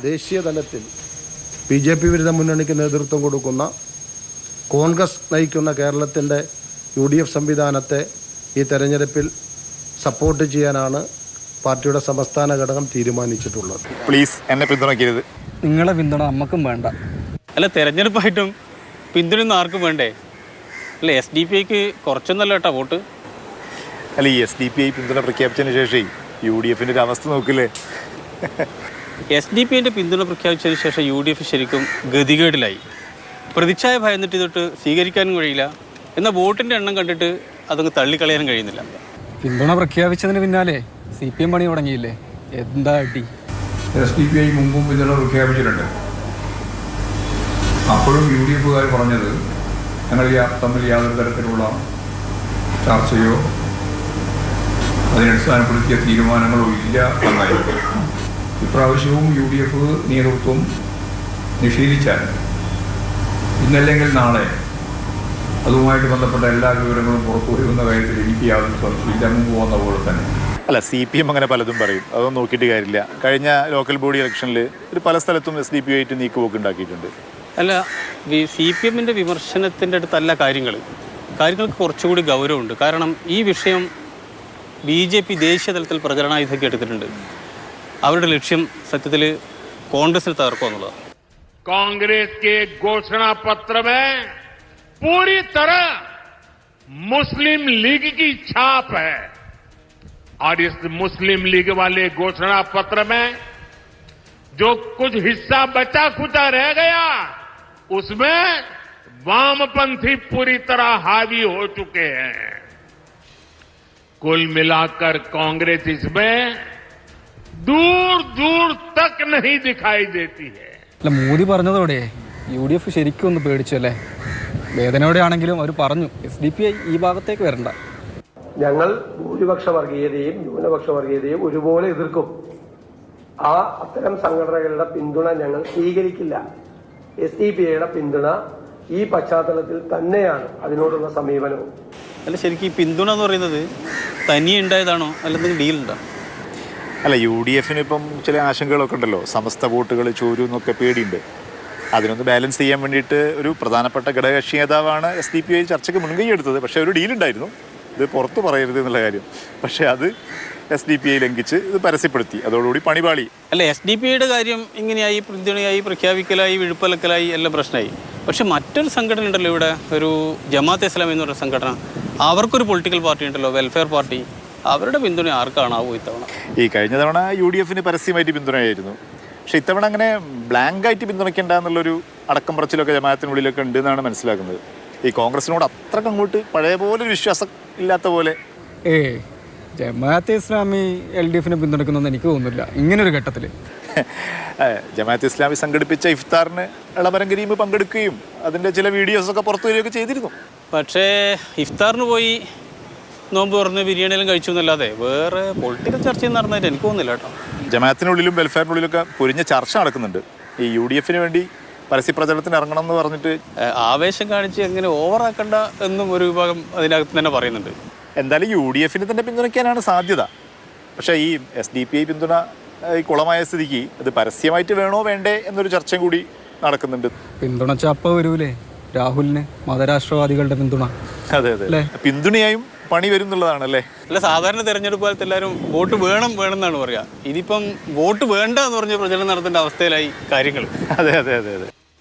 ദേശീയ തലത്തിൽ BJP വിരുദ്ധ മുന്നണിക്ക് നേതൃത്വം കൊടുക്കുന്ന കോൺഗ്രസ് നയിക്കുന്ന കേരളത്തിൻ്റെ UDF സംവിധാനത്തെ ഈ തെരഞ്ഞെടുപ്പിൽ സപ്പോർട്ട് ചെയ്യാനാണ് പാർട്ടിയുടെ സംസ്ഥാന ഘടകം തീരുമാനിച്ചിട്ടുള്ളത്. പ്ലീസ് എന്നെ പിന്തുണയ്ക്കരുത്. നിങ്ങളെ പിന്തുണ നമുക്കും വേണ്ട. അല്ല, തെരഞ്ഞെടുപ്പായിട്ടും പിന്തുണയൊന്നും ആർക്കും വേണ്ടേ? അല്ല, SDPIക്ക് കുറച്ചൊന്നല്ല കേട്ടോ വോട്ട്. അല്ല, ഈ SDPI പിന്തുണ പ്രഖ്യാപിച്ചതിന് ശേഷം UDFിൻ്റെ ഒരു അവസ്ഥ നോക്കില്ലേ? SDPIൻ്റെ പിന്തുണ പ്രഖ്യാപിച്ചതിന് ശേഷം UDF ശരിക്കും ഗതികേടിലായി. പ്രതിച്ഛായ ഭയന്നിട്ട് ഇതൊട്ട് സ്വീകരിക്കാനും കഴിയില്ല, എന്നാൽ വോട്ടിൻ്റെ എണ്ണം കണ്ടിട്ട് അതങ്ങ് തള്ളിക്കളയാനും കഴിയുന്നില്ല. പിന്തുണ പ്രഖ്യാപിച്ചതിന് പിന്നാലെ CPM പണി തുടങ്ങിയില്ലേ? എന്താ അടി. SDPI മുമ്പും പിന്തുണ പ്രഖ്യാപിച്ചിട്ടുണ്ട്. അപ്പോഴും UDFകാർ പറഞ്ഞത് ഞങ്ങൾ തമ്മിൽ യാതൊരു തരത്തിലുള്ള ചർച്ചയോ അതിനടിസ്ഥാനപ്പെടുത്തിയ തീരുമാനങ്ങളോ ഇല്ല എന്നായിരുന്നു. ഇപ്രാവശ്യവും UDF നേതൃത്വം നിഷേധിച്ചാൽ ഇന്നല്ലെങ്കിൽ നാളെ അതുമായിട്ട് ബന്ധപ്പെട്ട എല്ലാ വിവരങ്ങളും പുറത്തു വരുന്ന കാര്യത്തിൽ എനിക്ക് യാതൊരു സംശയമില്ല. മുമ്പ് പോകുന്ന പോലെ തന്നെ. അല്ല, CPM അങ്ങനെ പലതും പറയും, അതൊന്നും നോക്കിയിട്ട് കാര്യമില്ല. കഴിഞ്ഞ ലോക്കൽ ബോഡി ഇലക്ഷനിൽ ഒരു പല സ്ഥലത്തും SDPI ആയിട്ട് നീക്കുപോക്ക് ഉണ്ടാക്കിയിട്ടുണ്ട്. അല്ല, CPMൻ്റെ വിമർശനത്തിൻ്റെ അടുത്തല്ല കാര്യങ്ങൾക്ക് കുറച്ചുകൂടി ഗൗരവമുണ്ട്. കാരണം ഈ വിഷയം BJP ദേശീയ തലത്തിൽ പ്രചരണായുധമൊക്കെ എടുത്തിട്ടുണ്ട്. അവരുടെ ലക്ഷ്യം സത്യത്തിൽ കോൺഗ്രസിനെ തകർക്കുക എന്നുള്ളതാണ്. कांग्रेस के घोषणा पत्र में पूरी तरह मुस्लिम लीग की छाप है और इस मुस्लिम लीग वाले घोषणा पत्र में जो कुछ हिस्सा बचा खुचा रह गया उसमें वामपंथी पूरी तरह हावी हो चुके हैं. कुल मिलाकर कांग्रेस इसमें दूर दूर तक नहीं दिखाई देती है. അല്ല, മോദി പറഞ്ഞതോടെ UDF ശരിക്കും ഒന്ന് പേടിച്ചു അല്ലേ? വേദനയോടെ ആണെങ്കിലും അവർ പറഞ്ഞു SDPI ഈ ഭാഗത്തേക്ക് വരണ്ട. ഞങ്ങൾ ഭൂരിപക്ഷ വർഗീയതയും ന്യൂനപക്ഷ വർഗീയതയും ഒരുപോലെ എതിർക്കും. അത്തരം സംഘടനകളുടെ പിന്തുണ ഞങ്ങൾ സ്വീകരിക്കില്ല. SDPIയുടെ പിന്തുണ ഈ പശ്ചാത്തലത്തിൽ തന്നെയാണ് അതിനോടുള്ള സമീപനവും. അല്ല, ശരിക്കും ഈ പിന്തുണ എന്ന് പറയുന്നത് തനിയെ ഉണ്ടായതാണോ അല്ലെങ്കിൽ ഡീലുണ്ടോ? അല്ല, UDFിന് ഇപ്പം ചില ആശങ്കകളൊക്കെ ഉണ്ടല്ലോ. സമസ്ത വോട്ടുകൾ ചോരും എന്നൊക്കെ പേടിയുണ്ട്. അതിനൊന്ന് ബാലൻസ് ചെയ്യാൻ വേണ്ടിയിട്ട് ഒരു പ്രധാനപ്പെട്ട ഘടകകക്ഷി നേതാവാണ് SDPI ചർച്ചയ്ക്ക് മുൻകൈ എടുത്തത്. പക്ഷേ ഒരു ഡീലുണ്ടായിരുന്നു, ഇത് പുറത്ത് പറയരുത് എന്നുള്ള കാര്യം. പക്ഷേ അത് SDPI ലംഘിച്ച് ഇത് പരസ്യപ്പെടുത്തി. അതോടുകൂടി പണിപാളി. അല്ല, SDPIയുടെ കാര്യം ഇങ്ങനെയായി, പിന്തുണയായി, പ്രഖ്യാപിക്കലായി, വിഴുപ്പലക്കലായി, എല്ലാം പ്രശ്നമായി. പക്ഷെ മറ്റൊരു സംഘടന ഉണ്ടല്ലോ ഇവിടെ, ഒരു ജമാഅത്തെ ഇസ്ലാമി എന്ന് പറയുന്ന സംഘടന. അവർക്കൊരു പൊളിറ്റിക്കൽ പാർട്ടി ഉണ്ടല്ലോ, വെൽഫെയർ പാർട്ടി. അവരുടെ പിന്തുണ ആർക്കാണാവോ ഇത്തവണ? ഈ കഴിഞ്ഞ തവണ UDFിന് പരസ്യമായിട്ട് പിന്തുണയായിരുന്നു. പക്ഷേ ഇത്തവണ അങ്ങനെ ബ്ലാങ്കായിട്ട് പിന്തുണയ്ക്കേണ്ട എന്നുള്ളൊരു അടക്കം പറച്ചിലൊക്കെ ജമാഅത്തിനുള്ളിലൊക്കെ ഉണ്ട് എന്നാണ് മനസ്സിലാക്കുന്നത്. ഈ കോൺഗ്രസിനോട് അത്രക്ക് അങ്ങോട്ട് പഴയ പോലെ ഒരു വിശ്വാസം ഇല്ലാത്ത പോലെ. ജമാഅത്തെ ഇസ്ലാമി LDFിനെ പിന്തുണയ്ക്കുന്നതെന്ന് എനിക്ക് തോന്നുന്നില്ല ഇങ്ങനൊരു ഘട്ടത്തിൽ. ജമാഅത്തെ ഇസ്ലാമി സംഘടിപ്പിച്ച ഇഫ്താറിന് ഇളമരം കരീം പങ്കെടുക്കുകയും അതിൻ്റെ ചില വീഡിയോസൊക്കെ പുറത്തു വരികയൊക്കെ ചെയ്തിരുന്നു. പക്ഷേ ഇഫ്താറിന് പോയി നോമ്പ് തുറന്ന് ബിരിയാണിയെല്ലാം കഴിച്ചു എന്നല്ലാതെ വേറെ പൊളിറ്റിക്കൽ ചർച്ചയും നടന്നായിട്ട് എനിക്ക് തോന്നുന്നില്ല കേട്ടോ. ജമാഅത്തിനുള്ളിലും വെൽഫെയറിനുള്ളിലൊക്കെ പൊരിഞ്ഞ ചർച്ച നടക്കുന്നുണ്ട്. ഈ UDFിന് വേണ്ടി പരസ്യപ്രചരണത്തിന് ഇറങ്ങണം എന്ന് പറഞ്ഞിട്ട് ആവേശം കാണിച്ച് എങ്ങനെ ഓവറാക്കണ്ട എന്നും ഒരു വിഭാഗം അതിനകത്ത് തന്നെ പറയുന്നുണ്ട്. എന്തായാലും UDFിന് തന്നെ പിന്തുണയ്ക്കാനാണ് സാധ്യത. പക്ഷേ ഈ SDPI പിന്തുണ ഈ കുളമായ സ്ഥിതിക്ക് അത് പരസ്യമായിട്ട് വേണോ വേണ്ടേ എന്നൊരു ചർച്ചയും കൂടി നടക്കുന്നുണ്ട്. പിന്തുണച്ച അപ്പം വരൂലേ രാഹുലിന് മതരാഷ്ട്രവാദികളുടെ പിന്തുണ? അതെ അതെ, പിന്തുണയായും പണി വരും എന്നുള്ളതാണല്ലേ. അല്ല, സാധാരണ തെരഞ്ഞെടുപ്പ് കാലത്ത് എല്ലാവരും വോട്ട് വേണം എന്നാണ് പറയുക. ഇനിയിപ്പം വോട്ട് വേണ്ട എന്ന് പറഞ്ഞ പ്രചരണം നടത്തേണ്ട അവസ്ഥയിലായി കാര്യങ്ങൾ. അതെ അതെ അതെ അതെ.